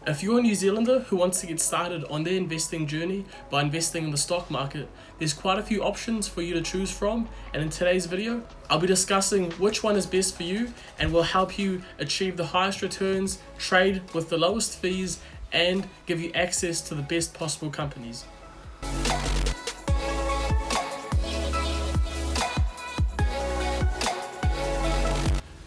If you're a New Zealander who wants to get started on their investing journey by investing in the stock market, there's quite a few options for you to choose from, and in today's video, I'll be discussing which one is best for you and will help you achieve the highest returns, trade with the lowest fees, and give you access to the best possible companies.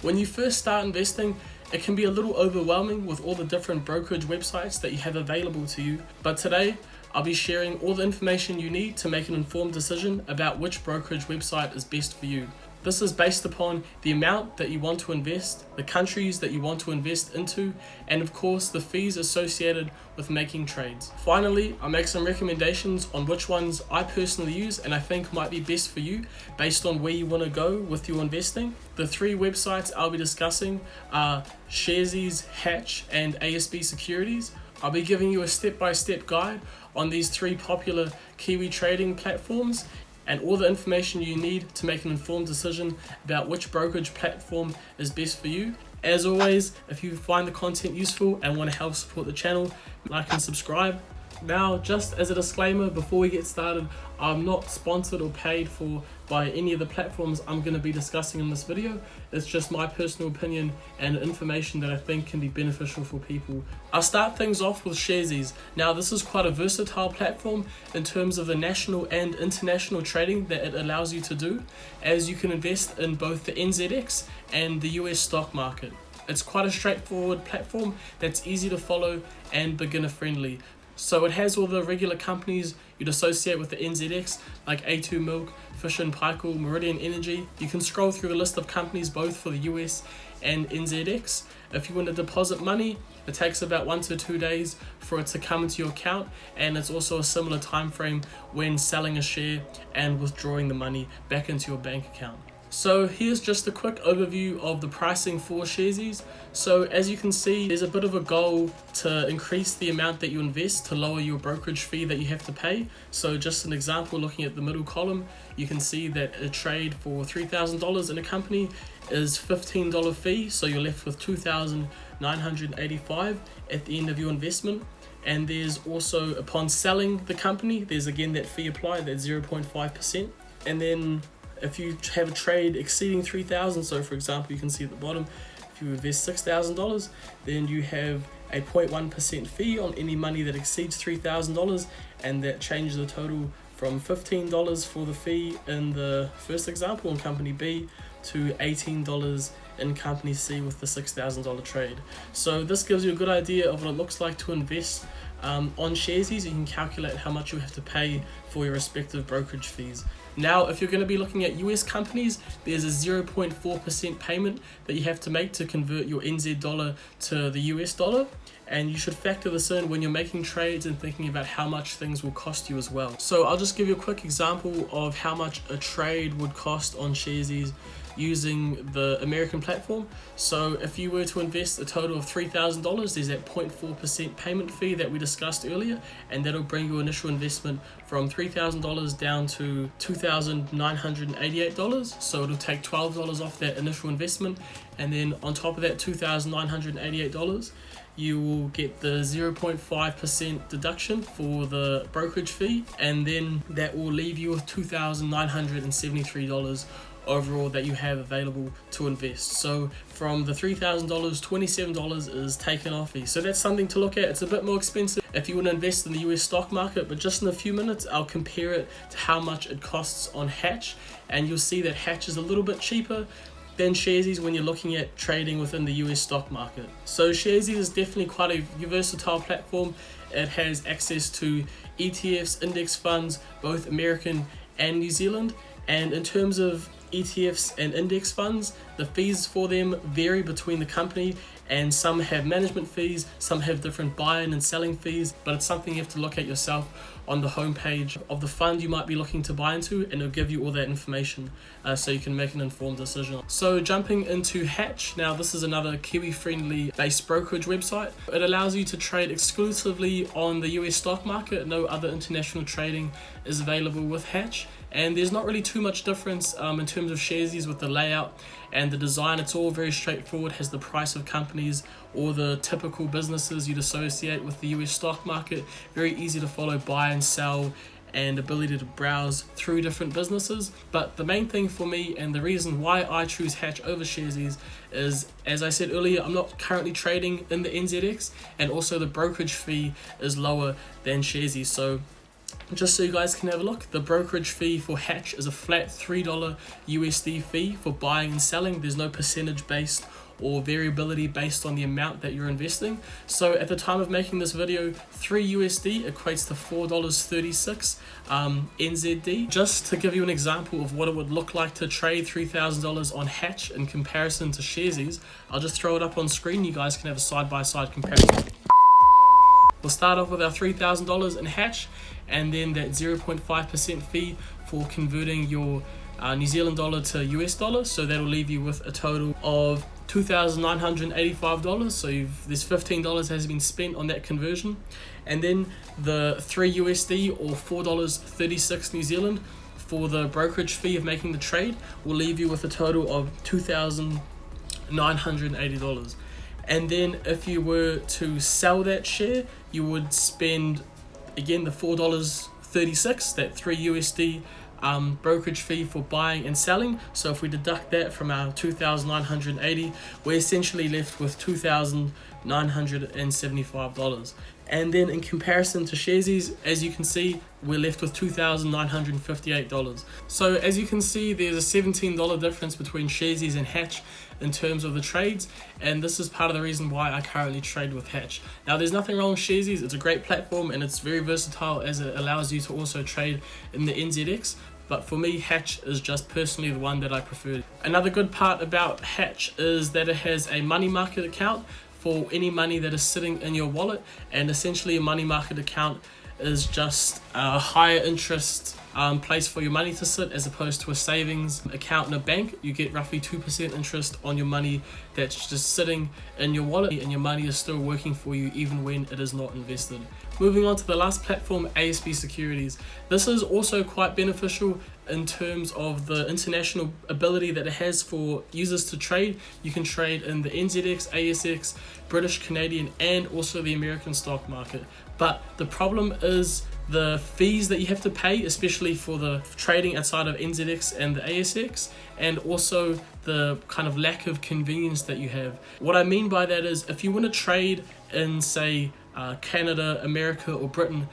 When you first start investing, it can be a little overwhelming with all the different brokerage websites that you have available to you, but today I'll be sharing all the information you need to make an informed decision about which brokerage website is best for you. This is based upon the amount that you want to invest, the countries that you want to invest into, and of course the fees associated with making trades. Finally, I'll make some recommendations on which ones I personally use and I think might be best for you based on where you want to go with your investing. The three websites I'll be discussing are Sharesies, Hatch, and ASB Securities. I'll be giving you a step-by-step guide on these three popular Kiwi trading platforms and all the information you need to make an informed decision about which brokerage platform is best for you. As always, if you find the content useful and want to help support the channel, like and subscribe. Now, just as a disclaimer before we get started, I'm not sponsored or paid for by any of the platforms I'm going to be discussing in this video. It's just my personal opinion and information that I think can be beneficial for people. I'll start things off with Sharesies. Now, this is quite a versatile platform in terms of the national and international trading that it allows you to do, as you can invest in both the NZX and the US stock market. It's quite a straightforward platform that's easy to follow and beginner friendly. So it has all the regular companies you'd associate with the NZX, like A2 Milk, Fisher & Paykel, Meridian Energy. You can scroll through the list of companies both for the US and NZX. If you want to deposit money, it takes about 1 to 2 days for it to come into your account, and it's also a similar time frame when selling a share and withdrawing the money back into your bank account. So here's just a quick overview of the pricing for Sharesies. So as you can see, there's a bit of a goal to increase the amount that you invest to lower your brokerage fee that you have to pay. So just an example, looking at the middle column, you can see that a trade for $3,000 in a company is $15 fee. So you're left with $2,985 at the end of your investment. And there's also, upon selling the company, there's again that fee applied, that 0.5%. And then if you have a trade exceeding $3,000, so for example, you can see at the bottom, if you invest $6,000, then you have a 0.1% fee on any money that exceeds $3,000, and that changes the total from $15 for the fee in the first example in company B to $18 in company C with the $6,000 trade. So this gives you a good idea of what it looks like to invest on Sharesies. You can calculate how much you have to pay for your respective brokerage fees. Now, if you're going to be looking at US companies, there's a 0.4% payment that you have to make to convert your NZ dollar to the US dollar. And you should factor this in when you're making trades and thinking about how much things will cost you as well. So I'll just give you a quick example of how much a trade would cost on Sharesies using the American platform. So if you were to invest a total of $3,000, there's that 0.4% payment fee that we discussed earlier, and that'll bring your initial investment from $3,000 down to $2,988. So it'll take $12 off that initial investment, and then on top of that $2,988, you will get the 0.5% deduction for the brokerage fee, and then that will leave you with $2,973 overall that you have available to invest. So from the $3,000, $27 is taken off you. So that's something to look at. It's a bit more expensive if you want to invest in the US stock market, but just in a few minutes I'll compare it to how much it costs on Hatch, and you'll see that Hatch is a little bit cheaper than Sharesies when you're looking at trading within the US stock market. So Sharesies is definitely quite a versatile platform. It has access to ETFs, index funds, both American and New Zealand. And in terms of ETFs and index funds, the fees for them vary between the company, and some have management fees, some have different buying and selling fees, but it's something you have to look at yourself on the homepage of the fund you might be looking to buy into, and it'll give you all that information so you can make an informed decision. So jumping into Hatch, now this is another Kiwi-friendly based brokerage website. It allows you to trade exclusively on the US stock market. No other international trading is available with Hatch, and there's not really too much difference in terms of Sharesies with the layout and the design. It's all very straightforward, has the price of companies or the typical businesses you'd associate with the US stock market. Very easy to follow, buy and sell, and ability to browse through different businesses. But the main thing for me, and the reason why I choose Hatch over Sharesies, is, as I said earlier, I'm not currently trading in the NZX, and also the brokerage fee is lower than Sharesies. So just so you guys can have a look, the brokerage fee for Hatch is a flat $3 USD fee for buying and selling. There's no percentage based or variability based on the amount that you're investing. So at the time of making this video, 3 USD equates to $4.36 NZD. Just to give you an example of what it would look like to trade $3,000 on Hatch in comparison to Sharesies, I'll just throw it up on screen. You guys can have a side-by-side comparison. We'll start off with our $3,000 in Hatch, and then that 0.5% fee for converting your New Zealand dollar to US dollar. So that'll leave you with a total of $2,985. So there's $15 has been spent on that conversion, and then the 3 USD or $4.36 New Zealand for the brokerage fee of making the trade will leave you with a total of $2,980. And then if you were to sell that share, you would spend again the $4.36, that 3 USD brokerage fee for buying and selling. So if we deduct that from our $2,980, we're essentially left with $2,975. And then in comparison to Sharesies, as you can see, we're left with $2,958. So as you can see, there's a $17 difference between Sharesies and Hatch in terms of the trades, and this is part of the reason why I currently trade with Hatch. Now, there's nothing wrong with Sharesies. It's a great platform and it's very versatile, as it allows you to also trade in the NZX. But for me, Hatch is just personally the one that I prefer. Another good part about Hatch is that it has a money market account for any money that is sitting in your wallet, and essentially a money market account is just a higher interest place for your money to sit, as opposed to a savings account in a bank. You get roughly 2% interest on your money that's just sitting in your wallet, and your money is still working for you even when it is not invested. Moving on to the last platform, ASB Securities. This is also quite beneficial in terms of the international ability that it has for users to trade. You can trade in the NZX, ASX, British, Canadian, and also the American stock market. But the problem is the fees that you have to pay, especially for the trading outside of NZX and the ASX, and also the kind of lack of convenience that you have. What I mean by that is, if you want to trade in, say, Canada, America, or Britain,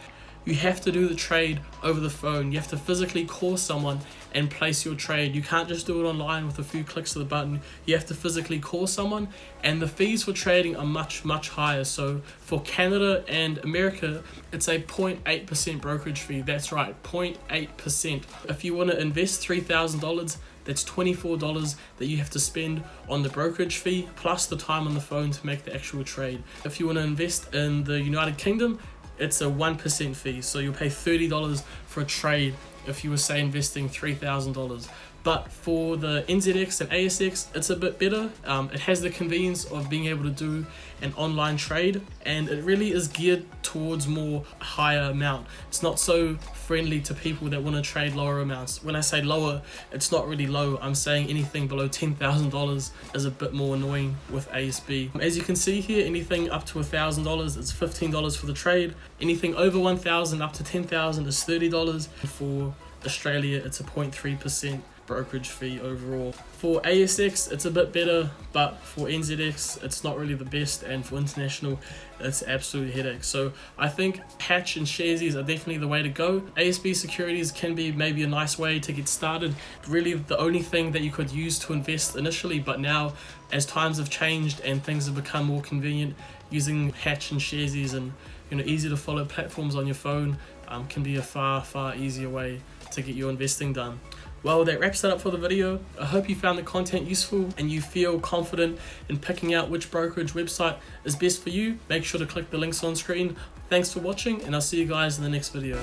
you have to do the trade over the phone. You have to physically call someone and place your trade. You can't just do it online with a few clicks of the button. You have to physically call someone, and the fees for trading are much higher. So for Canada and America, it's a 0.8% brokerage fee. That's right, 0.8%. If you want to invest $3,000, that's $24 that you have to spend on the brokerage fee, plus the time on the phone to make the actual trade. If you want to invest in the United Kingdom, it's a 1% fee, so you'll pay $30 for a trade if you were, say, investing $3,000. But for the NZX and ASX, it's a bit better. It has the convenience of being able to do an online trade, and it really is geared towards more higher amount. It's not so friendly to people that want to trade lower amounts. When I say lower, it's not really low. I'm saying anything below $10,000 is a bit more annoying with ASB. As you can see here, anything up to $1,000 is $15 for the trade. Anything over $1,000 up to $10,000 is $30. For Australia, it's a 0.3% brokerage fee overall. For ASX, it's a bit better, but for NZX, it's not really the best, and for international, it's absolute headache. So I think Hatch and Sharesies are definitely the way to go. ASB Securities can be maybe a nice way to get started, really the only thing that you could use to invest initially, but now as times have changed and things have become more convenient, using Hatch and Sharesies and easy to follow platforms on your phone can be a far easier way to get your investing done. Well, that wraps it up for the video. I hope you found the content useful and you feel confident in picking out which brokerage website is best for you. Make sure to click the links on screen. Thanks for watching, and I'll see you guys in the next video.